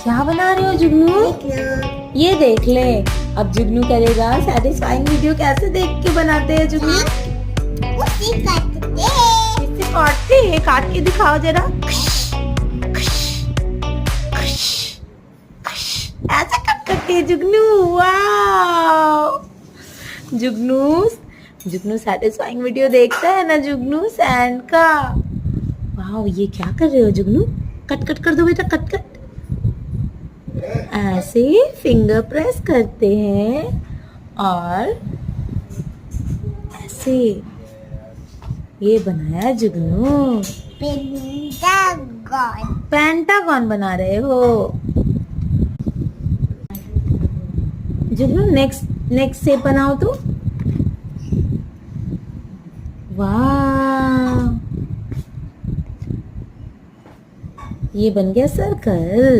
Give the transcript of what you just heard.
क्या बना रहे हो जुगनू? ये देख ले। अब जुगनू करेगा सैटिस्फाइंग वीडियो। कैसे देख के बनाते हैं जुगनू? उसी काटते इससे काटते हैं। काट के दिखाओ जरा। ऐसा कट करते हैं जुगनू। वाह जुगनू, जुगनू सैटिस्फाइंग वीडियो देखता है ना जुगनू सैंड का। वाह ये क्या कर रहे हो जुगनू? कट कट कर दो बेटा, कट कट। ऐसे फिंगर प्रेस करते हैं और ऐसे ये बनाया जुगनू। पेंटागन पेंटागन बना रहे हो जुगनू। नेक्स्ट शेप बनाओ तो। वाह ये बन गया सर्कल।